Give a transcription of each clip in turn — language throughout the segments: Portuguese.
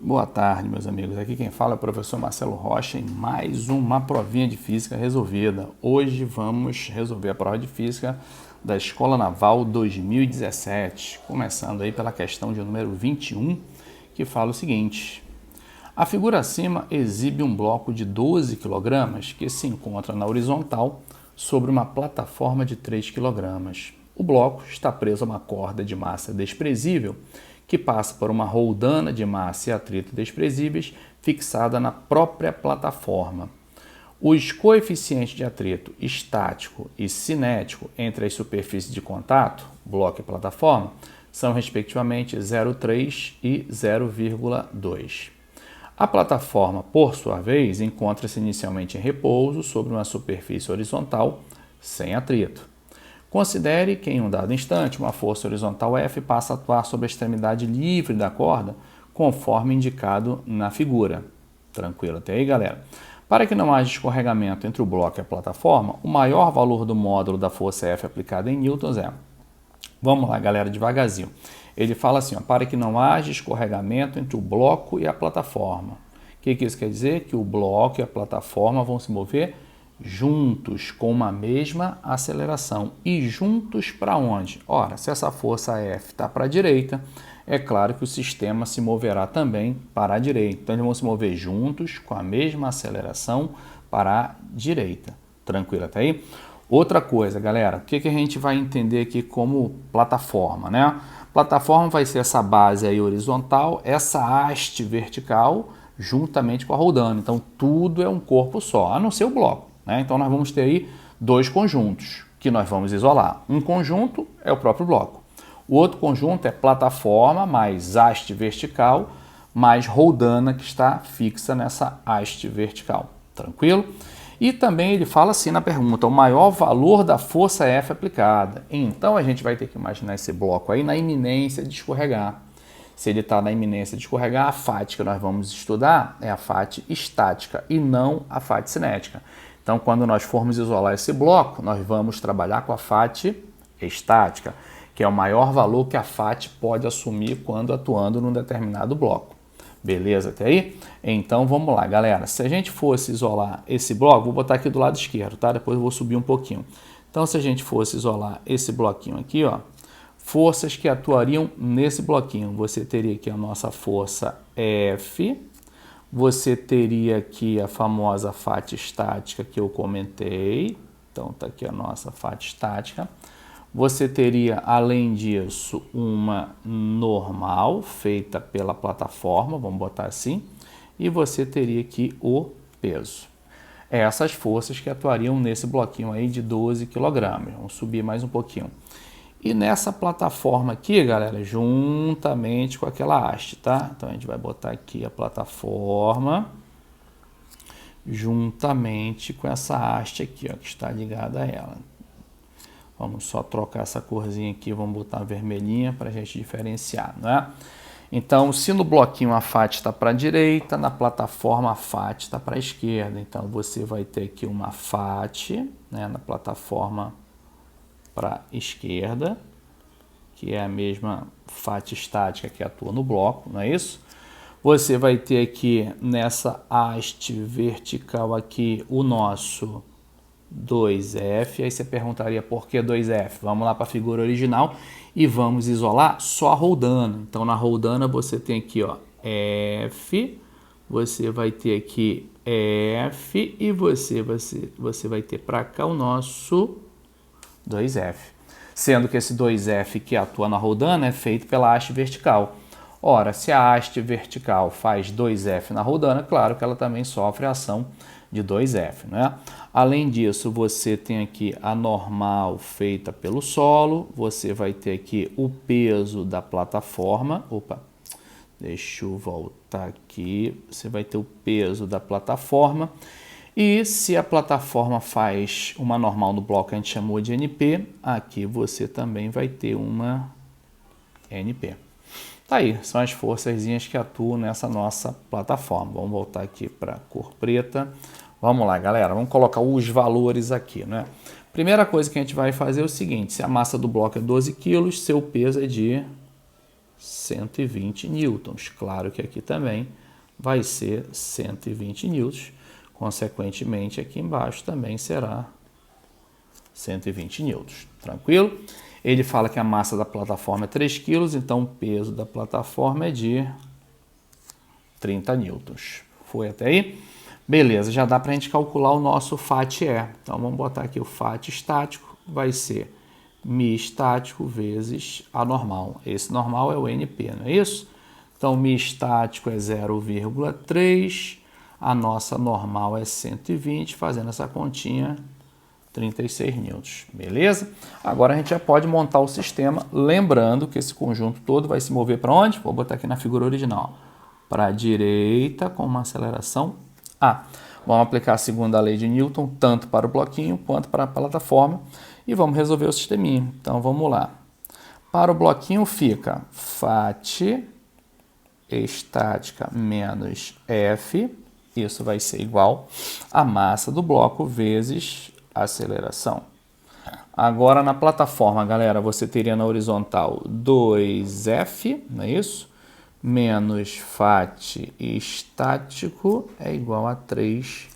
Boa tarde, meus amigos. Aqui quem fala é o professor Marcelo Rocha em mais uma provinha de física resolvida. Hoje vamos resolver a prova de física da Escola Naval 2017, começando aí pela questão de número 21, que fala o seguinte: a figura acima exibe um bloco de 12 kg que se encontra na horizontal sobre uma plataforma de 3 kg. O bloco está preso a uma corda de massa desprezível que passa por uma roldana de massa e atrito desprezíveis fixada na própria plataforma. Os coeficientes de atrito estático e cinético entre as superfícies de contato, bloco e plataforma, são respectivamente 0,3 e 0,2. A plataforma, por sua vez, encontra-se inicialmente em repouso sobre uma superfície horizontal sem atrito. Considere que em um dado instante uma força horizontal F passa a atuar sobre a extremidade livre da corda, conforme indicado na figura. Tranquilo até aí, galera? Para que não haja escorregamento entre o bloco e a plataforma, o maior valor do módulo da força F aplicada em newtons é... Vamos lá, galera, devagarzinho. Ele fala assim, ó, para que não haja escorregamento entre o bloco e a plataforma. O que isso quer dizer? Que o bloco e a plataforma vão se mover juntos, com uma mesma aceleração. E juntos para onde? Ora, se essa força F está para a direita, é claro que o sistema se moverá também para a direita. Então, eles vão se mover juntos, com a mesma aceleração, para a direita. Tranquilo até aí? Outra coisa, galera, o que a gente vai entender aqui como plataforma, né? Plataforma vai ser essa base aí horizontal, essa haste vertical, juntamente com a roldana. Então, tudo é um corpo só, a não ser o bloco. Então, nós vamos ter aí dois conjuntos que nós vamos isolar. Um conjunto é o próprio bloco. O outro conjunto é plataforma mais haste vertical mais roldana que está fixa nessa haste vertical. Tranquilo? E também ele fala assim na pergunta, o maior valor da força F aplicada. Então, a gente vai ter que imaginar esse bloco aí na iminência de escorregar. Se ele está na iminência de escorregar, a FAT que nós vamos estudar é a FAT estática e não a FAT cinética. Então, quando nós formos isolar esse bloco, nós vamos trabalhar com a FAT estática, que é o maior valor que a FAT pode assumir quando atuando num determinado bloco. Beleza até aí? Então, vamos lá, galera. Se a gente fosse isolar esse bloco, vou botar aqui do lado esquerdo, tá? Depois eu vou subir um pouquinho. Então, se a gente fosse isolar esse bloquinho aqui, ó, forças que atuariam nesse bloquinho. Você teria aqui a nossa força F, você teria aqui a famosa FAT estática que eu comentei. Então, está aqui a nossa FAT estática. Você teria, além disso, uma normal feita pela plataforma, vamos botar assim. E você teria aqui o peso. Essas forças que atuariam nesse bloquinho aí de 12 kg. Vamos subir mais um pouquinho. E nessa plataforma aqui, galera, juntamente com aquela haste, tá? Então, a gente vai botar aqui a plataforma juntamente com essa haste aqui, ó, que está ligada a ela. Vamos só trocar essa corzinha aqui, vamos botar a vermelhinha para a gente diferenciar, né? Então, se no bloquinho a FAT está para a direita, na plataforma a FAT está para a esquerda. Então, você vai ter aqui uma FAT, né, na plataforma para a esquerda, que é a mesma FAT estática que atua no bloco, não é isso? Você vai ter aqui nessa haste vertical aqui o nosso 2F, aí você perguntaria por que 2F? Vamos lá para a figura original e vamos isolar só a roldana. Então, na roldana você tem aqui, ó, F, você vai ter aqui F e você vai ter para cá o nosso 2F, sendo que esse 2F que atua na roldana é feito pela haste vertical. Ora, se a haste vertical faz 2F na roldana, claro que ela também sofre a ação de 2F, né? Além disso, você tem aqui a normal feita pelo solo, você vai ter aqui o peso da plataforma, deixa eu voltar aqui, você vai ter o peso da plataforma. E se a plataforma faz uma normal no bloco que a gente chamou de NP, aqui você também vai ter uma NP. Tá aí, são as forçazinhas que atuam nessa nossa plataforma. Vamos voltar aqui para a cor preta. Vamos lá, galera, vamos colocar os valores aqui, né? Primeira coisa que a gente vai fazer é o seguinte, se a massa do bloco é 12 kg, seu peso é de 120 newtons. Claro que aqui também vai ser 120 newtons. Consequentemente, aqui embaixo também será 120 newtons. Tranquilo? Ele fala que a massa da plataforma é 3 kg, então o peso da plataforma é de 30 newtons. Foi até aí? Beleza, já dá para a gente calcular o nosso FAT-E. Então, vamos botar aqui o FAT estático, vai ser μ estático vezes A normal. Esse normal é o NP, não é isso? Então, μ estático é 0,3, a nossa normal é 120, fazendo essa continha, 36 newtons, beleza? Agora a gente já pode montar o sistema, lembrando que esse conjunto todo vai se mover para onde? Vou botar aqui na figura original. Para a direita com uma aceleração A. Vamos aplicar a segunda lei de Newton, tanto para o bloquinho quanto para a plataforma, e vamos resolver o sisteminha. Então vamos lá. Para o bloquinho fica FAT estática menos F, isso vai ser igual a massa do bloco vezes a aceleração. Agora na plataforma, galera, você teria na horizontal 2F, não é isso? Menos FAT estático é igual a 3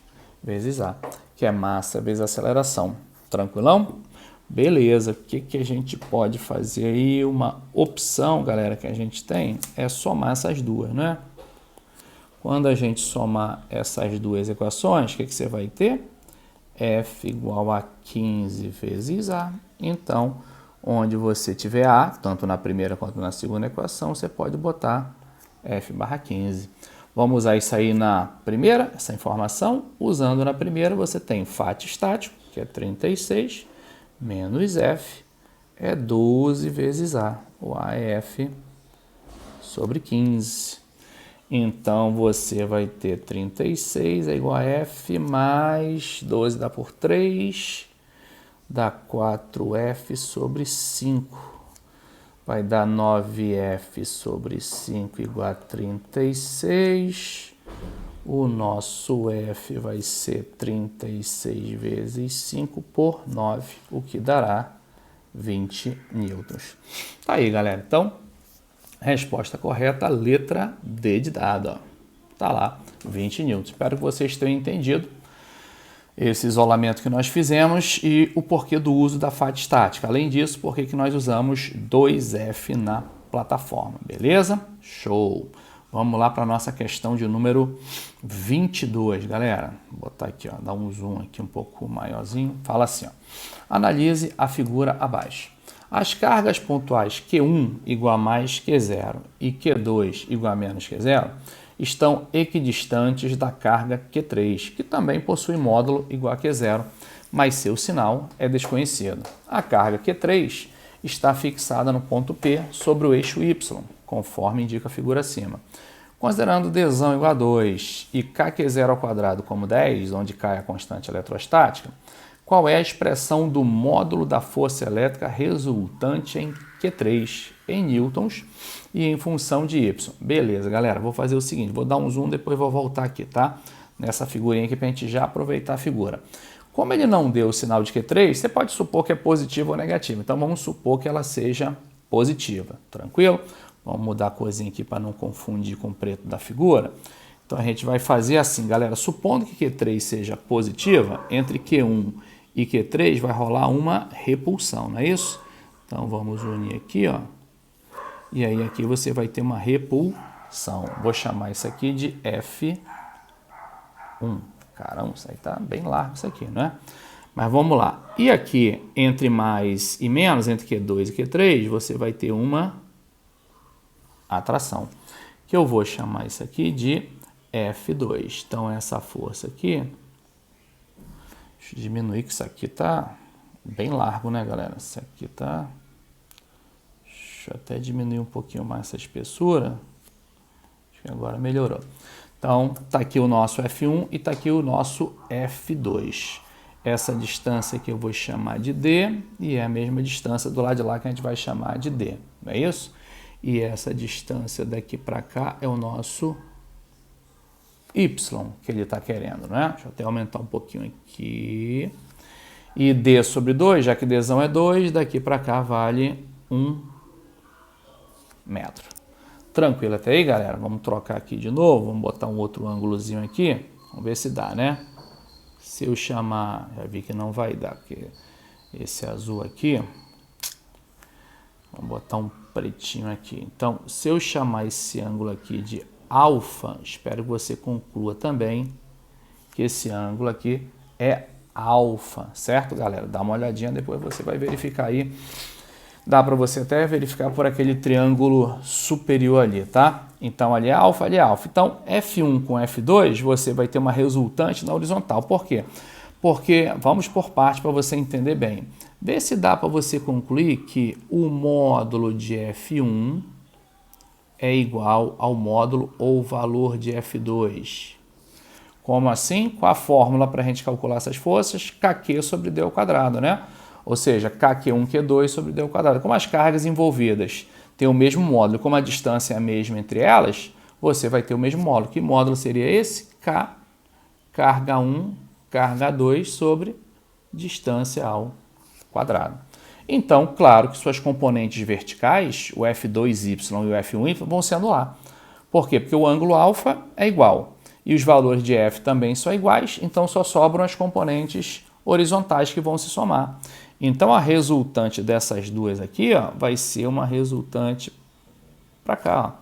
vezes A, que é massa vezes aceleração. Tranquilão? Beleza, o que a gente pode fazer aí? Uma opção, galera, que a gente tem é somar essas duas, né? Quando a gente somar essas duas equações, o que você vai ter? F igual a 15 vezes A. Então, onde você tiver A, tanto na primeira quanto na segunda equação, você pode botar F barra 15. Vamos usar isso aí na primeira, essa informação. Usando na primeira, você tem FAT estático, que é 36, menos F, é 12 vezes A. O A é F sobre 15. Então, você vai ter 36 é igual a F mais 12 dá por 3, dá 4F sobre 5. Vai dar 9F sobre 5 igual a 36. O nosso F vai ser 36 vezes 5 por 9, o que dará 20 newtons. Tá aí, galera. Então, resposta correta, letra D de dado. Ó. Tá lá, 20 newtons. Espero que vocês tenham entendido esse isolamento que nós fizemos e o porquê do uso da FAT estática. Além disso, por que nós usamos 2F na plataforma, beleza? Show! Vamos lá para a nossa questão de número 22, galera. Vou botar aqui, ó, dar um zoom aqui um pouco maiorzinho. Fala assim, ó. Analise a figura abaixo. As cargas pontuais Q1 igual a mais Q0 e Q2 igual a menos Q0 estão equidistantes da carga Q3, que também possui módulo igual a Q0, mas seu sinal é desconhecido. A carga Q3 está fixada no ponto P sobre o eixo Y, conforme indica a figura acima. Considerando Dzão igual a 2 e Kq0 ao quadrado como 10, onde K é a constante eletrostática, qual é a expressão do módulo da força elétrica resultante em Q3, em newtons e em função de Y? Beleza, galera, vou fazer o seguinte, vou dar um zoom, depois vou voltar aqui, tá? Nessa figurinha aqui para a gente já aproveitar a figura. Como ele não deu o sinal de Q3, você pode supor que é positivo ou negativo. Então, vamos supor que ela seja positiva, tranquilo? Vamos mudar a corzinha aqui para não confundir com o preto da figura. Então, a gente vai fazer assim, galera. Supondo que Q3 seja positiva, entre Q1 e Q3 vai rolar uma repulsão, não é isso? Então, vamos unir aqui, ó. E aí, aqui você vai ter uma repulsão. Vou chamar isso aqui de F1. Caramba, isso aí tá bem largo isso aqui, não é? Mas vamos lá. E aqui, entre mais e menos, entre Q2 e Q3, você vai ter uma atração, que eu vou chamar isso aqui de F2. Então, essa força aqui, deixa eu diminuir que isso aqui tá bem largo, né, galera? Isso aqui tá... Deixa eu até diminuir um pouquinho mais essa espessura. Acho que agora melhorou. Então, tá aqui o nosso F1 e tá aqui o nosso F2. Essa distância aqui eu vou chamar de D e é a mesma distância do lado de lá que a gente vai chamar de D, não é isso? E essa distância daqui para cá é o nosso Y que ele está querendo, né? Deixa eu até aumentar um pouquinho aqui. E D sobre 2, já que Dzão é 2, daqui para cá vale 1 metro. Tranquilo até aí, galera? Vamos trocar aqui de novo, vamos botar um outro ângulozinho aqui, vamos ver se dá, né? Se eu chamar, já vi que não vai dar, porque esse azul aqui, vamos botar um pretinho aqui. Então, se eu chamar esse ângulo aqui de alfa, espero que você conclua também que esse ângulo aqui é alfa, certo, galera? Dá uma olhadinha, depois você vai verificar aí. Dá para você até verificar por aquele triângulo superior ali, tá? Então, ali é alfa, ali é alfa. Então, F1 com F2, você vai ter uma resultante na horizontal. Por quê? Porque, vamos por parte para você entender bem. Vê se dá para você concluir que o módulo de F1 é igual ao módulo ou valor de F2. Como assim? Com a fórmula para a gente calcular essas forças, kq sobre d ao quadrado, né? Ou seja, kq1, q2 sobre d ao quadrado. Como as cargas envolvidas têm o mesmo módulo, como a distância é a mesma entre elas, você vai ter o mesmo módulo. Que módulo seria esse? K, carga 1, carga 2 sobre distância ao quadrado. Então, claro que suas componentes verticais, o F2y e o F1y, vão se anular. Por quê? Porque o ângulo alfa é igual e os valores de F também são iguais, então só sobram as componentes horizontais que vão se somar. Então, a resultante dessas duas aqui, ó, vai ser uma resultante para cá. Ó.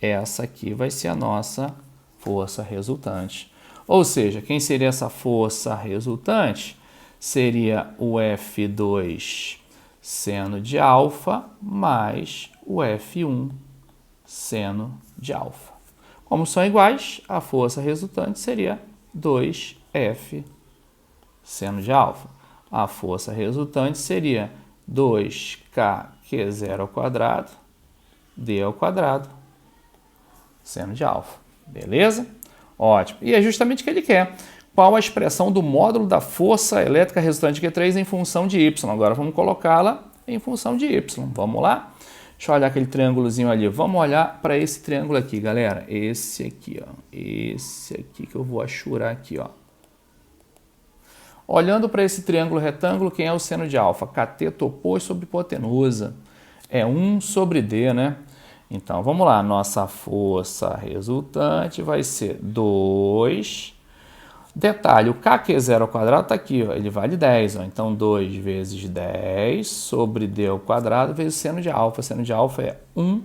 Essa aqui vai ser a nossa força resultante. Ou seja, quem seria essa força resultante? Seria o F2 seno de alfa mais o F1 seno de alfa. Como são iguais, a força resultante seria 2F seno de alfa. A força resultante seria 2kq0 ao quadrado, d ao quadrado, seno de alfa. Beleza? Ótimo. E é justamente o que ele quer. Qual a expressão do módulo da força elétrica resultante de Q3 em função de y? Agora vamos colocá-la em função de y. Vamos lá? Deixa eu olhar aquele triângulozinho ali. Vamos olhar para esse triângulo aqui, galera. Esse aqui, ó. Esse aqui que eu vou achurar aqui, ó. Olhando para esse triângulo retângulo, quem é o seno de alfa? Cateto oposto sobre hipotenusa. É 1 sobre D, né? Então, vamos lá. Nossa força resultante vai ser 2. Detalhe, o kq0 ao quadrado está aqui, ó, ele vale 10. Ó, então, 2 vezes 10 sobre D ao quadrado vezes seno de alfa. Seno de alfa é 1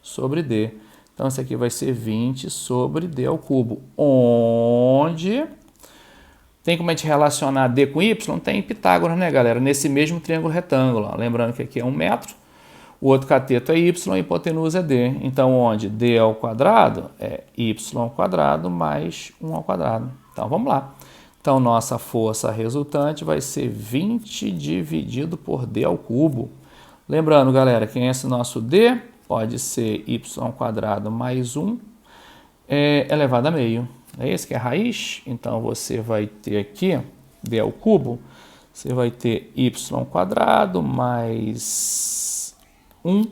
sobre D. Então, isso aqui vai ser 20 sobre D ao cubo. Onde... Tem como a gente relacionar D com Y? Tem Pitágoras, né, galera? Nesse mesmo triângulo retângulo. Ó. Lembrando que aqui é 1 metro, o outro cateto é Y e a hipotenusa é D. Então, onde D ao quadrado é Y ao quadrado mais 1 ao quadrado. Então, vamos lá. Então, nossa força resultante vai ser 20 dividido por D ao cubo. Lembrando, galera, que esse nosso D pode ser Y ao quadrado mais 1 elevado a meio. É esse que é a raiz? Então, você vai ter aqui, D ao cubo, você vai ter Y ao quadrado mais 1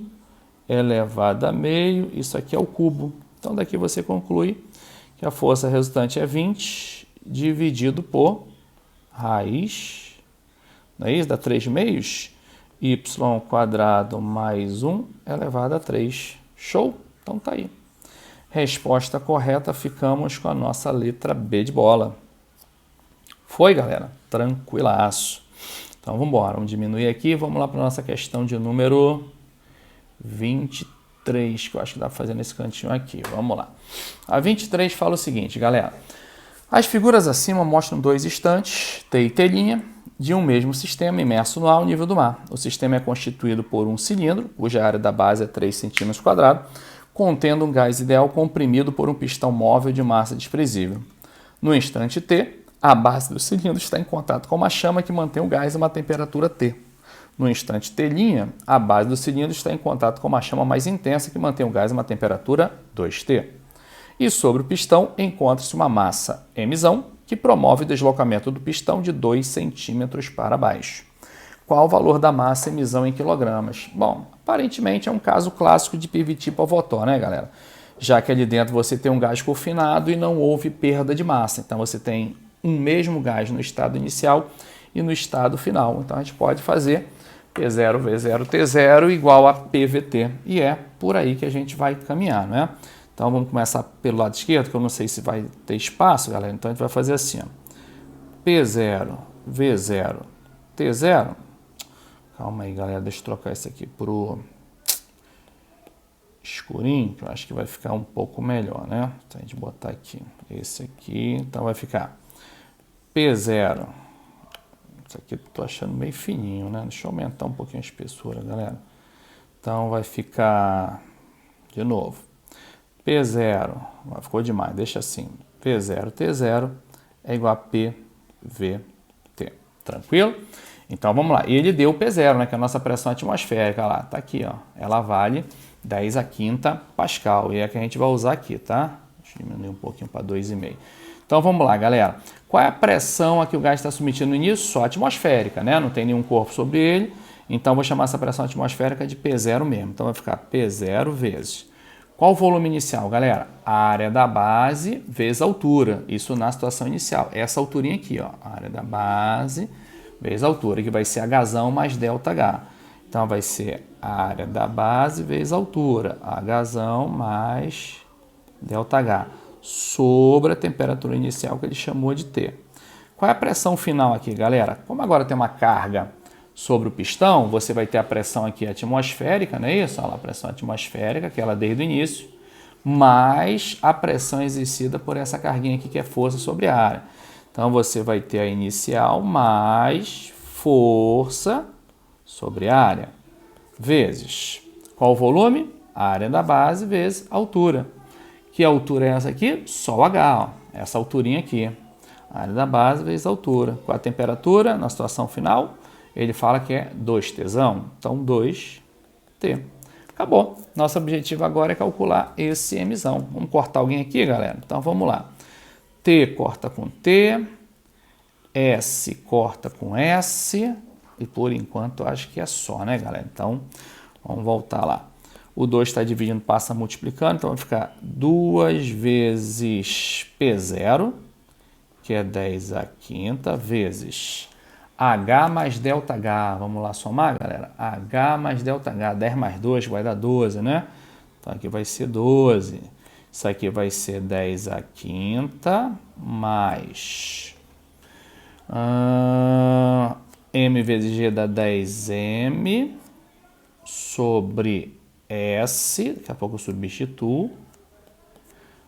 elevado a meio, isso aqui é o cubo. Então, daqui você conclui que a força resultante é 20 dividido por raiz, não é isso? Dá 3 meios, y ao quadrado mais 1 elevado a 3. Show? Então, tá aí. Resposta correta, ficamos com a nossa letra B de bola. Foi, galera? Tranquilaço. Então, vamos embora. Vamos diminuir aqui. Vamos lá para a nossa questão de número 23, que eu acho que dá para fazer nesse cantinho aqui. Vamos lá. A 23 fala o seguinte, galera. As figuras acima mostram dois estantes, T e T', de um mesmo sistema imerso no ar ao nível do mar. O sistema é constituído por um cilindro, cuja área da base é 3 cm², contendo um gás ideal comprimido por um pistão móvel de massa desprezível. No instante T, a base do cilindro está em contato com uma chama que mantém o gás a uma temperatura T. No instante T', a base do cilindro está em contato com uma chama mais intensa que mantém o gás a uma temperatura 2T. E sobre o pistão encontra-se uma massa M, que promove o deslocamento do pistão de 2 centímetros para baixo. Qual o valor da massa M em quilogramas? Bom, aparentemente é um caso clássico de PVT Pavotó, né, galera? Já que ali dentro você tem um gás confinado e não houve perda de massa. Então, você tem um mesmo gás no estado inicial e no estado final. Então, a gente pode fazer P0, V0, T0 igual a PVT. E é por aí que a gente vai caminhar, né? Então, vamos começar pelo lado esquerdo, que eu não sei se vai ter espaço, galera. Então, a gente vai fazer assim, ó. P0, V0, T0. Calma aí, galera. Deixa eu trocar isso aqui pro escurinho, que eu acho que vai ficar um pouco melhor, né? Então, a gente botar aqui esse aqui. Então, vai ficar P0. Isso aqui eu tô achando meio fininho, né? Deixa eu aumentar um pouquinho a espessura, galera. Então, vai ficar de novo. P0, ficou demais, deixa assim. P0, T0 é igual a PVT. Tranquilo? Então, vamos lá. E ele deu o P0, né? Que é a nossa pressão atmosférica lá. Tá aqui, ó. Ela vale 10 a quinta Pascal. E é a que a gente vai usar aqui, tá? Deixa eu diminuir um pouquinho para 2,5. Então, vamos lá, galera. Qual é a pressão a que o gás está submetido no início? Só atmosférica, né? Não tem nenhum corpo sobre ele. Então, vou chamar essa pressão atmosférica de P0 mesmo. Então, vai ficar P0 vezes. Qual o volume inicial, galera? A área da base vezes a altura. Isso na situação inicial. Essa alturinha aqui, ó. A área da base vezes a altura, que vai ser Hzão mais ΔH. Então, vai ser a área da base vezes a altura. Hzão mais ΔH. Sobre a temperatura inicial que ele chamou de T. Qual é a pressão final aqui, galera? Como agora tem uma carga sobre o pistão, você vai ter a pressão aqui atmosférica, não é isso? Olha lá, a pressão atmosférica, que ela desde o início, mais a pressão exercida por essa carguinha aqui, que é força sobre a área. Então, você vai ter a inicial mais força sobre a área, vezes qual o volume? A área da base vezes a altura. Que altura é essa aqui? Só o H, ó. Essa alturinha aqui. A área da base vezes a altura. Qual a temperatura na situação final? Ele fala que é 2T. Então, 2T. Acabou. Nosso objetivo agora é calcular esse Mzão. Vamos cortar alguém aqui, galera? Então, vamos lá. T corta com T. S corta com S. E, por enquanto, acho que é só, né, galera? Então, vamos voltar lá. O 2 está dividindo, passa multiplicando. Então, vai ficar 2 vezes P0, que é 10 a quinta, vezes H mais ΔH. Vamos lá somar, galera? H mais ΔH. 10 mais 2 vai dar 12, né? Então, aqui vai ser 12. Isso aqui vai ser 10 a quinta mais M vezes G dá 10M sobre S, daqui a pouco eu substituo,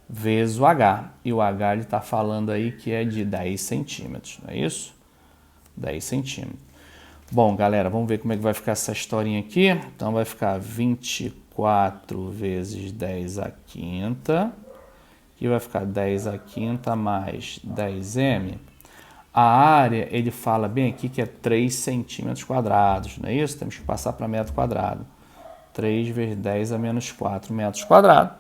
vezes o H. E o H ele está falando aí que é de 10 centímetros, não é isso? 10 centímetros. Bom, galera, vamos ver como é que vai ficar essa historinha aqui. Então, vai ficar 24 vezes 10 a quinta, que vai ficar 10 a quinta mais 10M. A área, ele fala bem aqui que é 3 centímetros quadrados, não é isso? Temos que passar para metro quadrado. 3 vezes 10 a menos 4 metros quadrados,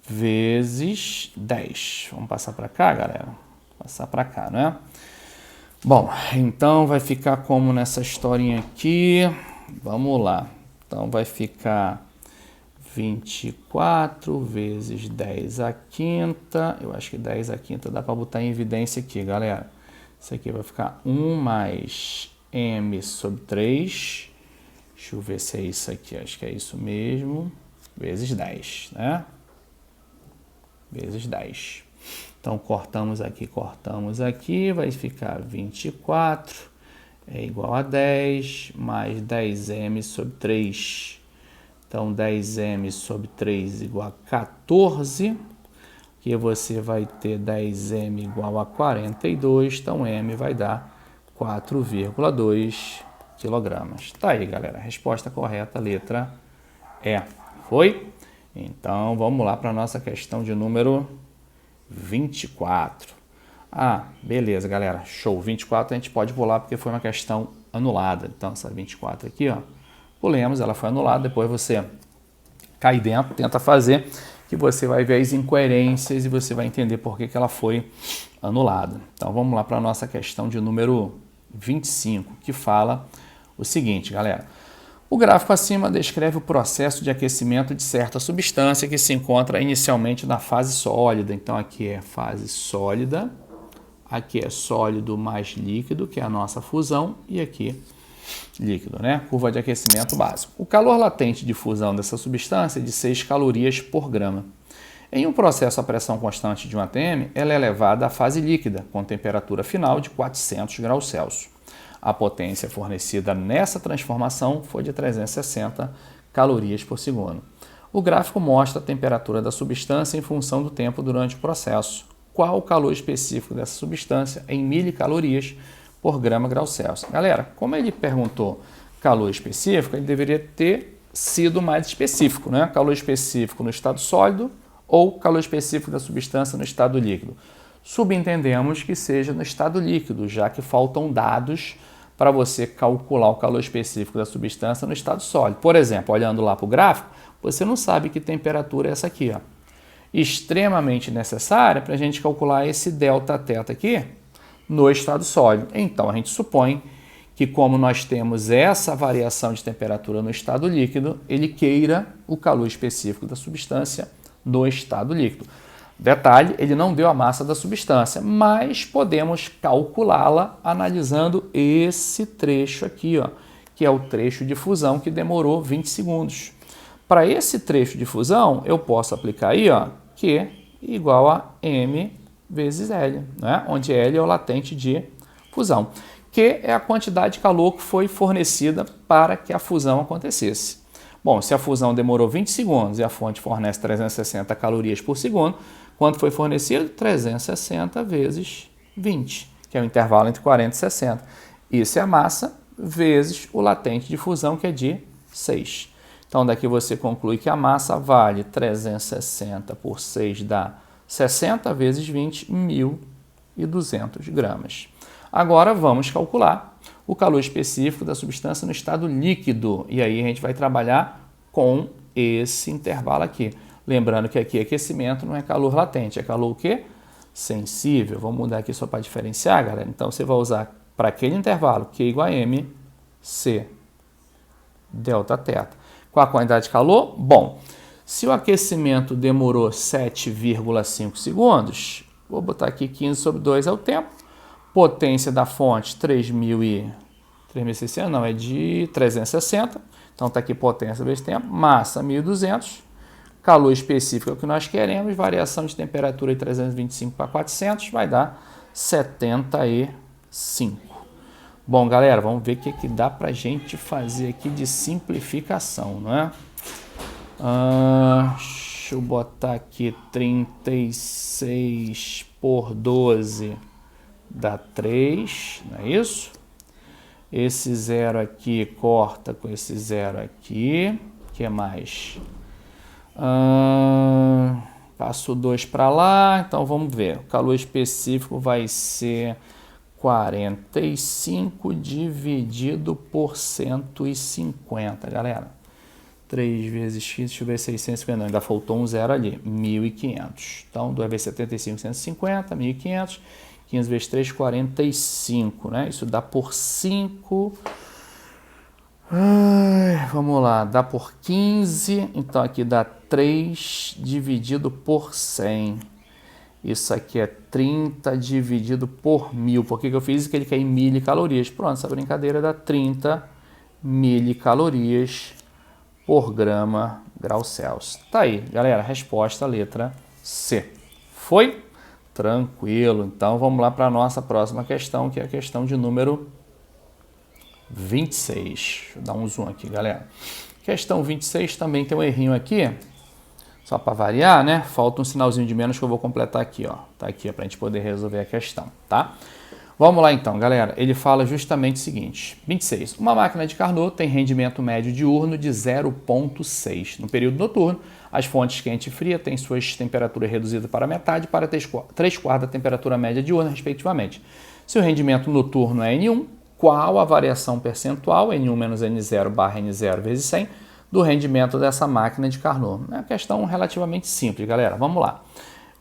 vezes 10. Vamos passar para cá, galera? Passar para cá, não é? Bom, então vai ficar como nessa historinha aqui. Vamos lá. Então vai ficar 24 vezes 10 a quinta. Eu acho que 10 a quinta dá para botar em evidência aqui, galera. Isso aqui vai ficar 1 mais M sobre 3. Deixa eu ver se é isso aqui. Acho que é isso mesmo. Vezes 10, né? Vezes 10. Então, cortamos aqui, vai ficar 24 é igual a 10 mais 10M sobre 3. Então, 10M sobre 3 igual a 14. Aqui você vai ter 10M igual a 42. Então, M vai dar 4,2 quilogramas. Tá aí, galera. A resposta correta, letra E. Foi? Então, vamos lá para a nossa questão de número 24. Ah, beleza, galera. Show. 24 a gente pode pular porque foi uma questão anulada. Então, essa 24 aqui, ó, pulemos, ela foi anulada. Depois você cai dentro, tenta fazer, que você vai ver as incoerências e você vai entender por que ela foi anulada. Então, vamos lá para a nossa questão de número 25, que fala o seguinte, galera. O gráfico acima descreve o processo de aquecimento de certa substância que se encontra inicialmente na fase sólida. Então, aqui é fase sólida, aqui é sólido mais líquido, que é a nossa fusão, e aqui líquido, né? Curva de aquecimento básico. O calor latente de fusão dessa substância é de 6 calorias por grama. Em um processo a pressão constante de 1 atm, ela é elevada à fase líquida, com temperatura final de 400 graus Celsius. A potência fornecida nessa transformação foi de 360 calorias por segundo. O gráfico mostra a temperatura da substância em função do tempo durante o processo. Qual o calor específico dessa substância em milicalorias por grama grau Celsius? Galera, como ele perguntou calor específico, ele deveria ter sido mais específico, né? Calor específico no estado sólido ou calor específico da substância no estado líquido. Subentendemos que seja no estado líquido, já que faltam dados para você calcular o calor específico da substância no estado sólido. Por exemplo, olhando lá para o gráfico, você não sabe que temperatura é essa aqui, ó. Extremamente necessária para a gente calcular esse ΔT aqui no estado sólido. Então, a gente supõe que, como nós temos essa variação de temperatura no estado líquido, ele queira o calor específico da substância no estado líquido. Detalhe, ele não deu a massa da substância, mas podemos calculá-la analisando esse trecho aqui, ó, que é o trecho de fusão que demorou 20 segundos. Para esse trecho de fusão, eu posso aplicar aí, ó, Q igual a M vezes L, né? Onde L é o latente de fusão. Q é a quantidade de calor que foi fornecida para que a fusão acontecesse. Bom, se a fusão demorou 20 segundos e a fonte fornece 360 calorias por segundo, quanto foi fornecido? 360 vezes 20, que é o intervalo entre 40 e 60. Isso é a massa vezes o latente de fusão, que é de 6. Então, daqui você conclui que a massa vale 360 por 6 dá 60 vezes 20, 1.200 gramas. Agora, vamos calcular o calor específico da substância no estado líquido. E aí a gente vai trabalhar com esse intervalo aqui. Lembrando que aqui aquecimento não é calor latente, é calor o quê? Sensível. Vamos mudar aqui só para diferenciar, galera. Então, você vai usar para aquele intervalo Q igual a M, C, ΔT. Qual a quantidade de calor? Bom, se o aquecimento demorou 7,5 segundos, vou botar aqui 15 sobre 2 é o tempo. Potência da fonte, 3.600, não, é de 360. Então, está aqui potência vezes tempo. Massa, 1.200. Calor específico é o que nós queremos. Variação de temperatura de 325 para 400 vai dar 75. Bom, galera, vamos ver o que dá para a gente fazer aqui de simplificação, não é? Deixa eu botar aqui 36 por 12 dá 3, não é isso? Esse zero aqui corta com esse zero aqui. O que mais? Passo 2 para lá, então vamos ver. O calor específico vai ser 45 dividido por 150, galera. 3 vezes x, deixa eu ver, 650, não, ainda faltou um zero ali, 1.500. Então, 2 vezes 75, 150, 1.500. 15 vezes 3, 45, né? Isso dá por 5. Vamos lá, dá por 15. Então, aqui dá 3 dividido por 100. Isso aqui é 30 dividido por 1.000. Por que eu fiz isso? Que ele quer em milicalorias. Pronto, essa brincadeira dá 30 milicalorias por grama grau Celsius. Tá aí, galera. Resposta, letra C. Foi? Tranquilo. Então, vamos lá para a nossa próxima questão, que é a questão de número 26. Deixa eu dar um zoom aqui, galera. Questão 26 também tem um errinho aqui. Só para variar, né? Falta um sinalzinho de menos que eu vou completar aqui, ó. Tá aqui, para a gente poder resolver a questão, tá? Vamos lá então, galera. Ele fala justamente o seguinte. 26. Uma máquina de Carnot tem rendimento médio diurno de 0,6. No período noturno, as fontes quente e fria têm suas temperaturas reduzidas para metade para 3/4 da temperatura média diurna, respectivamente. Se o rendimento noturno é N1, qual a variação percentual, N1 menos N0 barra N0 vezes 100, do rendimento dessa máquina de Carnot? É uma questão relativamente simples, galera. Vamos lá.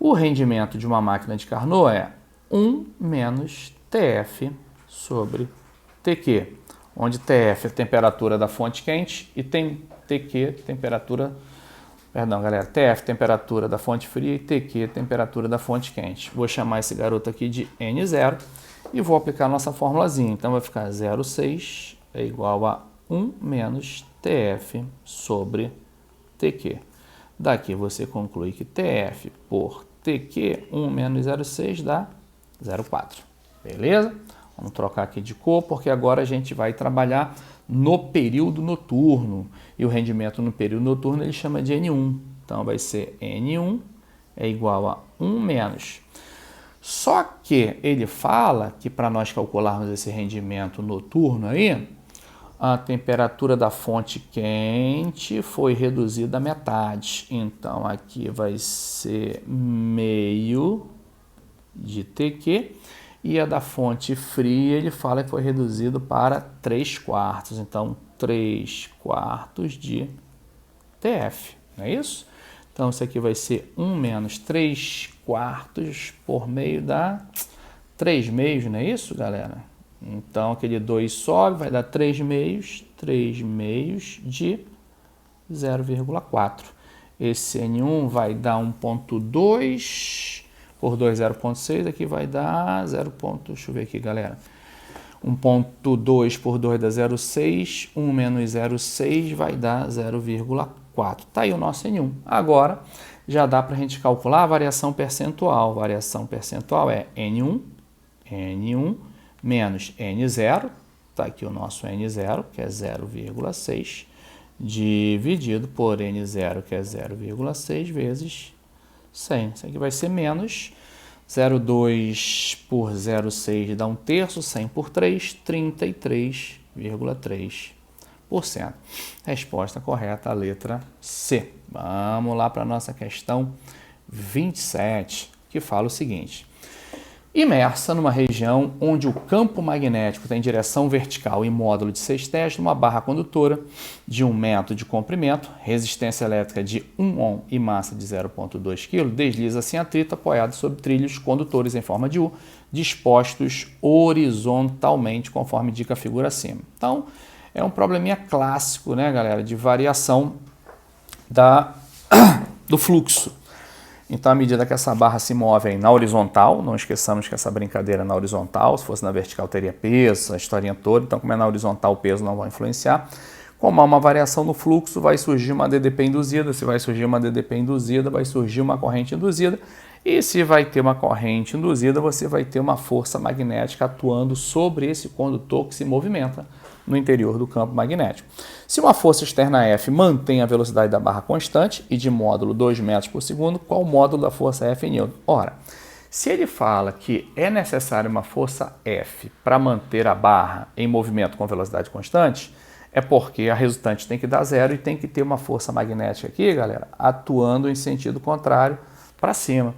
O rendimento de uma máquina de Carnot é 1 menos TF sobre TQ, onde TF é a temperatura da fonte quente e tem TQ, temperatura, TF temperatura da fonte fria e TQ temperatura da fonte quente. Vou chamar esse garoto aqui de N0 e vou aplicar a nossa formulazinha. Então vai ficar 0,6 é igual a 1 menos TF sobre TQ. Daqui você conclui que TF por TQ, 1 menos 0,6 dá 0,4. Beleza? Vamos trocar aqui de cor, porque agora a gente vai trabalhar no período noturno. E o rendimento no período noturno ele chama de N1. Então vai ser N1 é igual a 1 menos. Só que ele fala que para nós calcularmos esse rendimento noturno aí, a temperatura da fonte quente foi reduzida à metade. Então, aqui vai ser meio de TQ. E a da fonte fria, ele fala que foi reduzido para 3/4. Então, 3/4 de TF. Não é isso? Então, isso aqui vai ser 1 menos 3/4 por meio dá 3 meios, não é isso, galera? Então, aquele 2 sobe, vai dar 3 meios de 0,4. Esse N1 vai dar 1,2 por 2, 0,6. Aqui vai dar 0. Deixa eu ver aqui, galera. 1,2 por 2 dá 0,6. 1 menos 0,6 vai dar 0,4. Tá aí o nosso N1. Agora, já dá para a gente calcular a variação percentual. Variação percentual é N1 menos N0, está aqui o nosso N0, que é 0,6, dividido por N0, que é 0,6, vezes 100. Isso aqui vai ser menos 0,2 por 0,6 dá 1/3, 100 por 3, 33,3%. Resposta correta, a letra C. Vamos lá para a nossa questão 27, que fala o seguinte. Imersa numa região onde o campo magnético tem direção vertical e módulo de 6 testes, uma barra condutora de 1 metro de comprimento, resistência elétrica de 1 ohm e massa de 0,2 kg, desliza sem atrito apoiado sobre trilhos condutores em forma de U, dispostos horizontalmente, conforme indica a figura acima. Então, é um probleminha clássico, né, galera, de variação do fluxo. Então, à medida que essa barra se move na horizontal, não esqueçamos que essa brincadeira é na horizontal, se fosse na vertical teria peso, a historinha toda, então como é na horizontal o peso não vai influenciar. Como há uma variação no fluxo, vai surgir uma DDP induzida, se vai surgir uma DDP induzida, vai surgir uma corrente induzida, e se vai ter uma corrente induzida, você vai ter uma força magnética atuando sobre esse condutor que se movimenta no interior do campo magnético. Se uma força externa F mantém a velocidade da barra constante e de módulo 2 metros por segundo, qual o módulo da força F em Newton? Ora, se ele fala que é necessária uma força F para manter a barra em movimento com velocidade constante, é porque a resultante tem que dar zero e tem que ter uma força magnética aqui, galera, atuando em sentido contrário para cima.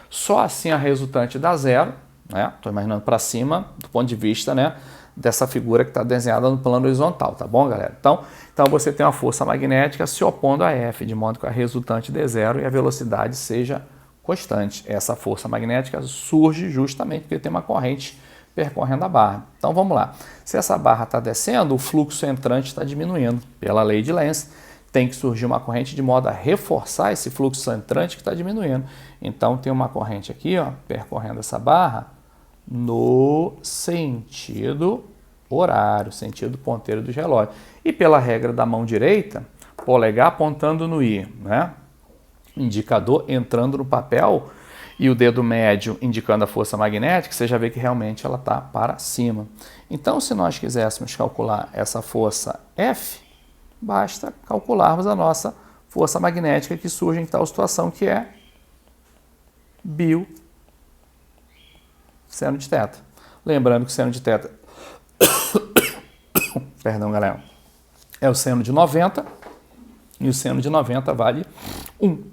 Só assim a resultante dá zero, né? Estou imaginando para cima, do ponto de vista, né, dessa figura que está desenhada no plano horizontal, tá bom, galera? Então você tem uma força magnética se opondo a F, de modo que a resultante dê zero e a velocidade seja constante. Essa força magnética surge justamente porque tem uma corrente percorrendo a barra. Então vamos lá. Se essa barra está descendo, o fluxo entrante está diminuindo. Pela lei de Lenz, tem que surgir uma corrente de modo a reforçar esse fluxo entrante que está diminuindo. Então tem uma corrente aqui, ó, percorrendo essa barra no sentido horário, sentido ponteiro do relógio. E pela regra da mão direita, polegar apontando no I, né? Indicador entrando no papel e o dedo médio indicando a força magnética, você já vê que realmente ela está para cima. Então, se nós quiséssemos calcular essa força F, basta calcularmos a nossa força magnética que surge em tal situação, que é seno de θ. Lembrando que o seno de θ, perdão, galera, é o seno de 90 e o seno de 90 vale 1.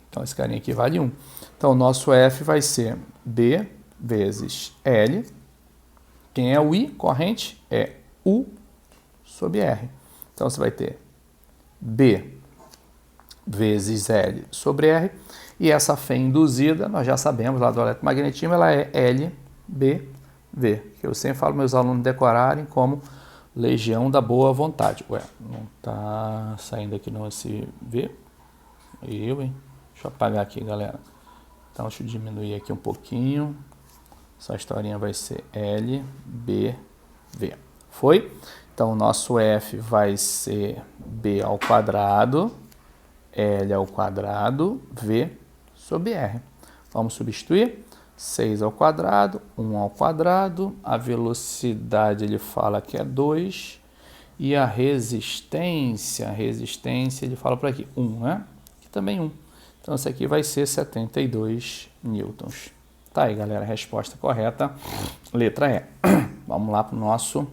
Então, esse carinha aqui vale 1. Então, o nosso F vai ser B vezes L. Quem é o I? Corrente é U sobre R. Então, você vai ter B vezes L sobre R. E essa fé induzida, nós já sabemos lá do eletromagnetismo, ela é LBV, que eu sempre falo para meus alunos decorarem como legião da boa vontade. Ué, não está saindo aqui não esse V? Hein? Deixa eu apagar aqui, galera. Então, deixa eu diminuir aqui um pouquinho. Essa historinha vai ser LBV. Foi? Então, o nosso F vai ser B ao quadrado, L ao quadrado, V sobre R. Vamos substituir? 6 ao quadrado, 1 ao quadrado, a velocidade ele fala que é 2, e a resistência ele fala por aqui, 1, né? Aqui também 1. Então, isso aqui vai ser 72 newtons. Tá aí, galera, a resposta correta, letra E. Vamos lá para o nosso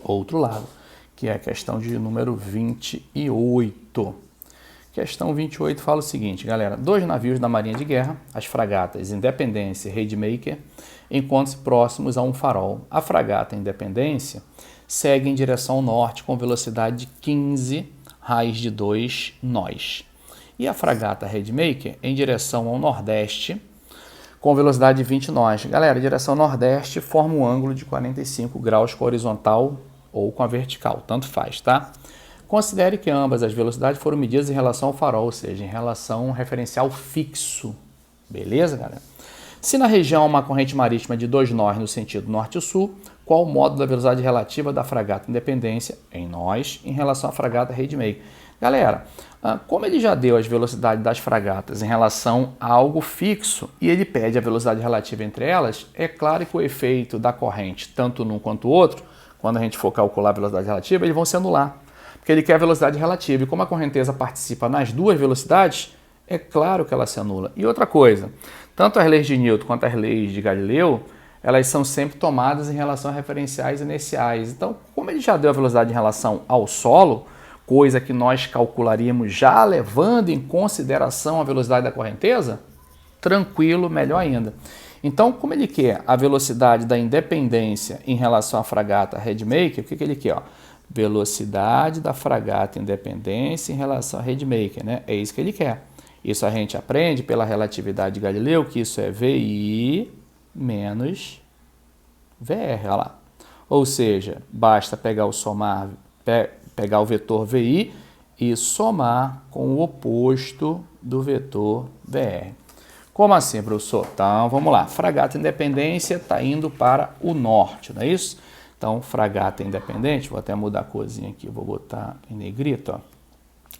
outro lado, que é a questão de número 28. Questão 28 fala o seguinte, galera. 2 navios da Marinha de Guerra, as fragatas Independência e Rainmaker, encontram-se próximos a um farol. A fragata Independência segue em direção ao norte com velocidade de 15 raiz de 2 nós. E a fragata Rainmaker em direção ao nordeste com velocidade de 20 nós. Galera, direção nordeste forma um ângulo de 45 graus com a horizontal ou com a vertical, tanto faz, tá? Considere que ambas as velocidades foram medidas em relação ao farol, ou seja, em relação ao referencial fixo. Beleza, galera? Se na região há uma corrente marítima de 2 nós no sentido norte e sul, qual o módulo da velocidade relativa da fragata Independência, em nós, em relação à fragata Rainmaker? Galera, como ele já deu as velocidades das fragatas em relação a algo fixo e ele pede a velocidade relativa entre elas, é claro que o efeito da corrente, tanto num quanto o outro, quando a gente for calcular a velocidade relativa, eles vão se anular. Porque ele quer a velocidade relativa. E como a correnteza participa nas duas velocidades, é claro que ela se anula. E outra coisa, tanto as leis de Newton quanto as leis de Galileu, elas são sempre tomadas em relação a referenciais inerciais. Então, como ele já deu a velocidade em relação ao solo, coisa que nós calcularíamos já levando em consideração a velocidade da correnteza, tranquilo, melhor ainda. Então, como ele quer a velocidade da Independência em relação à fragata Rainmaker, o que ele quer? Ó? Velocidade da fragata Independência em relação à Rainmaker, né? É isso que ele quer. Isso a gente aprende pela relatividade de Galileu, que isso é VI menos VR, olha lá. Ou seja, basta pegar o pegar o vetor VI e somar com o oposto do vetor VR. Como assim, professor? Então, vamos lá. Fragata Independência está indo para o norte, não é isso? Então, fragata independente, vou até mudar a corzinha aqui, vou botar em negrito, ó.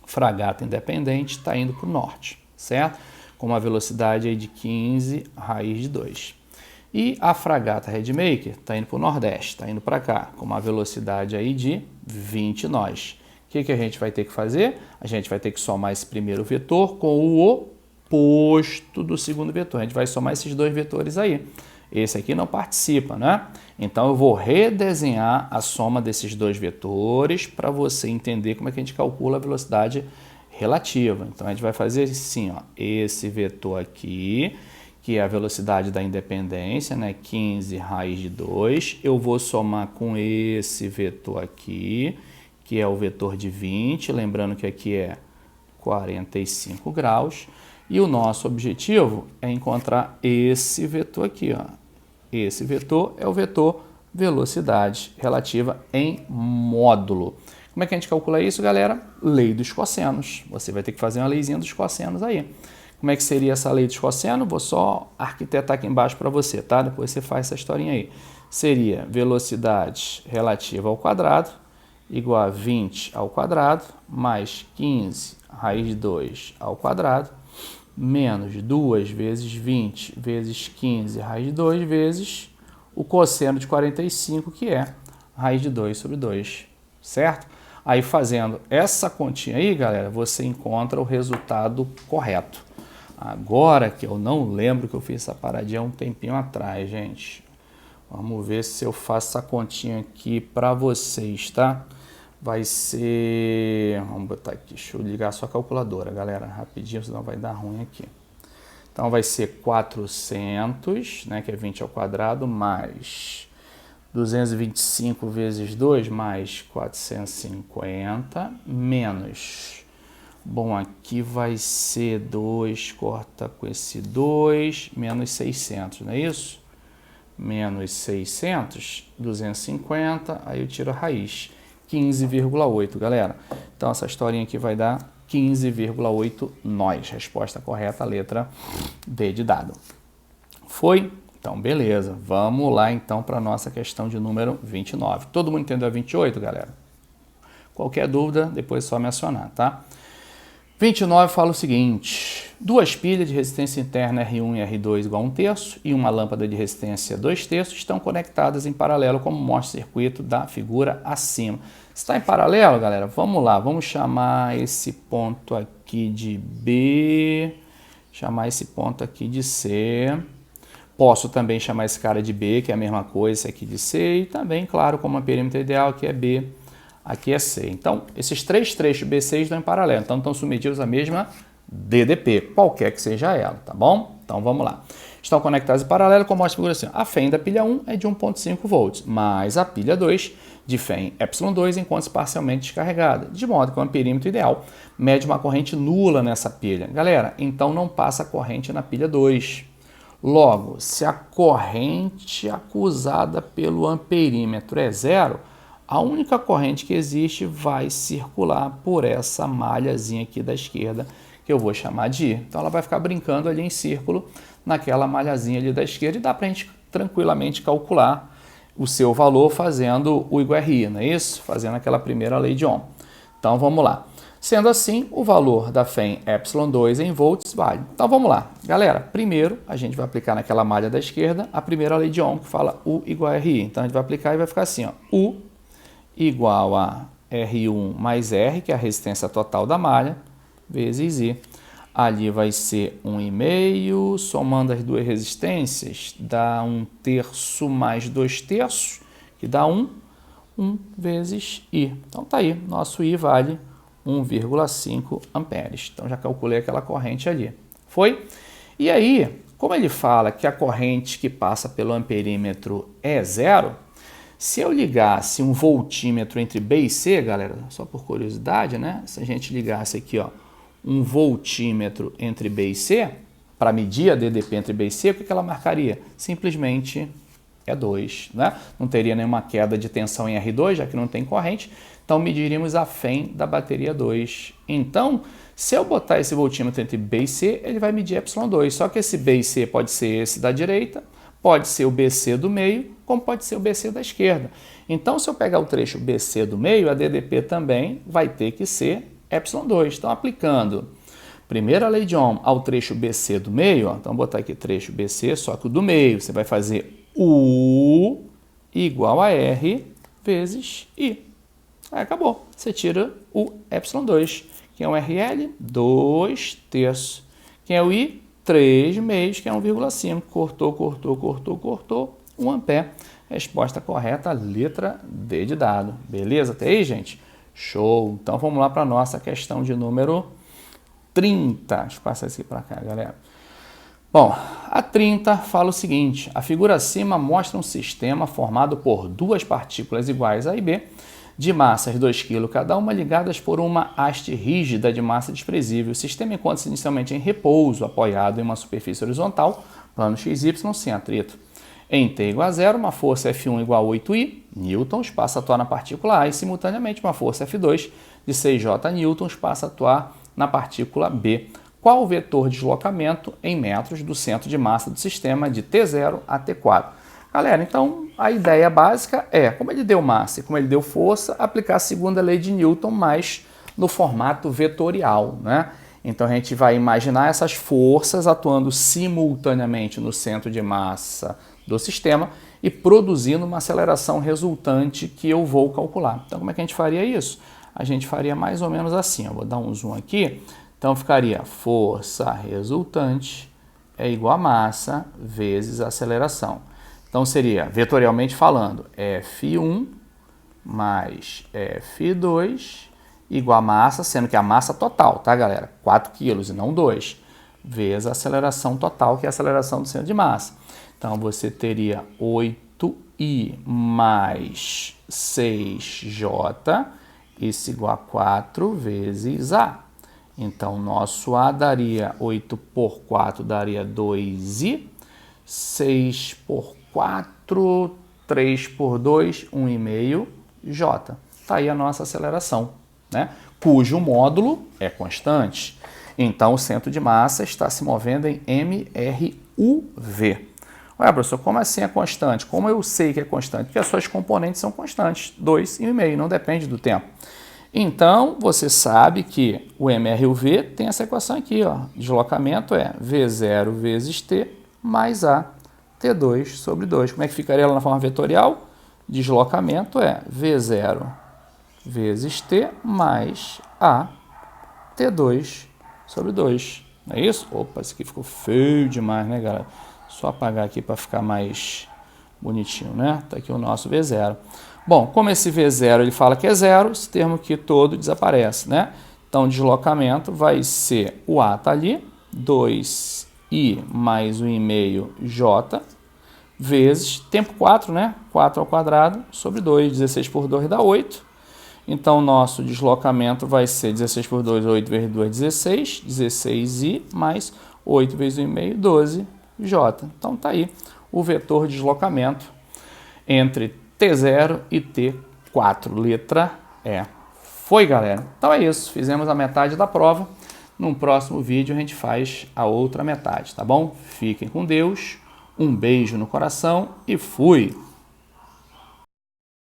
Fragata independente está indo para o norte, certo? Com uma velocidade aí de 15 raiz de 2. E a fragata Rainmaker está indo para o nordeste, está indo para cá, com uma velocidade aí de 20 nós. O que a gente vai ter que fazer? A gente vai ter que somar esse primeiro vetor com o oposto do segundo vetor. A gente vai somar esses dois vetores aí. Esse aqui não participa, né? Então, eu vou redesenhar a soma desses dois vetores para você entender como é que a gente calcula a velocidade relativa. Então, a gente vai fazer assim, ó, esse vetor aqui, que é a velocidade da independência, né? 15 raiz de 2. Eu vou somar com esse vetor aqui, que é o vetor de 20, lembrando que aqui é 45 graus. E o nosso objetivo é encontrar esse vetor aqui, ó. Esse vetor é o vetor velocidade relativa em módulo. Como é que a gente calcula isso, galera? Lei dos cossenos. Você vai ter que fazer uma leizinha dos cossenos aí. Como é que seria essa lei dos cossenos? Vou só arquitetar aqui embaixo para você, tá? Depois você faz essa historinha aí. Seria velocidade relativa ao quadrado igual a 20 ao quadrado mais 15 raiz de 2 ao quadrado menos 2 vezes 20 vezes 15 raiz de 2 vezes o cosseno de 45, que é raiz de 2 sobre 2, certo? Aí, fazendo essa continha aí, galera, você encontra o resultado correto. Agora que eu não lembro que eu fiz essa paradinha há um tempinho atrás, gente. Vamos ver se eu faço essa continha aqui para vocês, tá? Vai ser... Vamos botar aqui, deixa eu ligar a sua calculadora, galera, rapidinho, senão vai dar ruim aqui. Então, vai ser 400, né, que é 20 ao quadrado, mais 225 vezes 2, mais 450, menos... Bom, aqui vai ser 2, corta com esse 2, menos 600, não é isso? Menos 600, 250, aí eu tiro a raiz. 15,8, galera. Então, essa historinha aqui vai dar 15,8 nós. Resposta correta, letra D de dado. Foi? Então, beleza. Vamos lá, então, para a nossa questão de número 29. Todo mundo entendeu a 28, galera? Qualquer dúvida, depois é só me acionar, tá? 29 fala o seguinte: duas pilhas de resistência interna R1 e R2 igual a 1/3 e uma lâmpada de resistência 2/3 estão conectadas em paralelo, como mostra o circuito da figura acima. Está em paralelo, galera? Vamos lá, vamos chamar esse ponto aqui de B, chamar esse ponto aqui de C. Posso também chamar esse cara de B, que é a mesma coisa, esse aqui de C, e também, claro, como a perímetro ideal, aqui é B, aqui é C. Então, esses três trechos BC estão em paralelo, então estão submetidos à mesma DDP, qualquer que seja ela, tá bom? Então, vamos lá. Estão conectados em paralelo, como mostra a figura assim. A FEM da pilha 1 é de 1,5 volts, mas a pilha 2 de FEM ε2 encontra-se parcialmente descarregada, de modo que o amperímetro ideal mede uma corrente nula nessa pilha. Galera, então não passa corrente na pilha 2. Logo, se a corrente acusada pelo amperímetro é zero, a única corrente que existe vai circular por essa malhazinha aqui da esquerda, que eu vou chamar de I. Então ela vai ficar brincando ali em círculo naquela malhazinha ali da esquerda e dá para a gente tranquilamente calcular o seu valor fazendo o igual a RI, não é isso? Fazendo aquela primeira lei de Ohm. Então vamos lá. Sendo assim, o valor da FEM ε2 em volts vale. Então vamos lá. Galera, primeiro a gente vai aplicar naquela malha da esquerda a primeira lei de Ohm, que fala U igual a RI. Então a gente vai aplicar e vai ficar assim, ó, U igual a R1 mais R, que é a resistência total da malha, vezes I. Ali vai ser 1,5, somando as duas resistências, dá 1/3 mais 2/3, que dá 1 vezes I. Então tá aí, nosso I vale 1,5 amperes. Então já calculei aquela corrente ali. Foi? E aí, como ele fala que a corrente que passa pelo amperímetro é zero, se eu ligasse um voltímetro entre B e C, galera, só por curiosidade, né? Se a gente ligasse aqui, ó, um voltímetro entre B e C, para medir a DDP entre B e C, o que ela marcaria? Simplesmente é 2, né? Não teria nenhuma queda de tensão em R2, já que não tem corrente, então mediríamos a FEM da bateria 2. Então, se eu botar esse voltímetro entre B e C, ele vai medir ε2, só que esse B e C pode ser esse da direita, pode ser o BC do meio, como pode ser o BC da esquerda. Então, se eu pegar o trecho BC do meio, a DDP também vai ter que ser ε2. Então, aplicando primeira lei de Ohm ao trecho BC do meio, ó, então vou botar aqui trecho BC, só que o do meio, você vai fazer U igual a R vezes I. Aí acabou. Você tira o ε2. Quem é o RL? 2/3. Quem é o I? 3 meios, que é 1,5. Cortou, cortou, cortou, cortou. 1 ampere. Resposta correta, letra D de dado. Beleza? Até aí, gente? Show! Então vamos lá para a nossa questão de número 30. Deixa eu passar isso aqui para cá, galera. Bom, a 30 fala o seguinte: a figura acima mostra um sistema formado por duas partículas iguais A e B, de massas 2 kg cada uma, ligadas por uma haste rígida de massa desprezível. O sistema encontra-se inicialmente em repouso, apoiado em uma superfície horizontal, plano XY, sem atrito. Em T igual a 0, uma força F1 igual a 8I newtons passa a atuar na partícula A e, simultaneamente, uma força F2 de 6J newtons passa a atuar na partícula B. Qual o vetor de deslocamento em metros do centro de massa do sistema de T0 a T4? Galera, então a ideia básica é, como ele deu massa e como ele deu força, aplicar a segunda lei de Newton, mas no formato vetorial, né? Então a gente vai imaginar essas forças atuando simultaneamente no centro de massa do sistema e produzindo uma aceleração resultante que eu vou calcular. Então como é que a gente faria isso? A gente faria mais ou menos assim, eu vou dar um zoom aqui. Então ficaria força resultante é igual a massa vezes a aceleração. Então seria, vetorialmente falando, F1 mais F2 igual a massa, sendo que a massa total, tá, galera? 4 kg e não 2, vezes a aceleração total, que é a aceleração do centro de massa. Então você teria 8I mais 6J, isso igual a 4 vezes A. Então, nosso A daria 8 por 4 daria 2I, 6 por 4, 3 por 2, 1,5 J. Está aí a nossa aceleração, né? Cujo módulo é constante. Então, o centro de massa está se movendo em MRUV. Ué, professor, como assim é constante? Como eu sei que é constante? Porque as suas componentes são constantes, 2,5, não depende do tempo. Então, você sabe que o MR e o V tem essa equação aqui, ó. Deslocamento é V0 vezes T mais A, T2 sobre 2. Como é que ficaria ela na forma vetorial? Deslocamento é V0 vezes T mais A, T2 sobre 2. Não é isso? Opa, isso aqui ficou feio demais, né, galera? Só apagar aqui para ficar mais bonitinho, né? Tá aqui o nosso V0. Bom, como esse V0 ele fala que é zero, esse termo aqui todo desaparece, né? Então, deslocamento vai ser o A tá ali, 2i mais 1,5j, vezes, tempo 4, né? 4 ao quadrado sobre 2, 16 por 2 dá 8. Então, nosso deslocamento vai ser 16 por 2, 8 vezes 2, 16, 16i mais 8 vezes 1,5, 12j. Então, tá aí o vetor de deslocamento entre T0 e T4, letra E. Foi, galera? Então é isso, fizemos a metade da prova. Num próximo vídeo a gente faz a outra metade, tá bom? Fiquem com Deus, um beijo no coração e fui!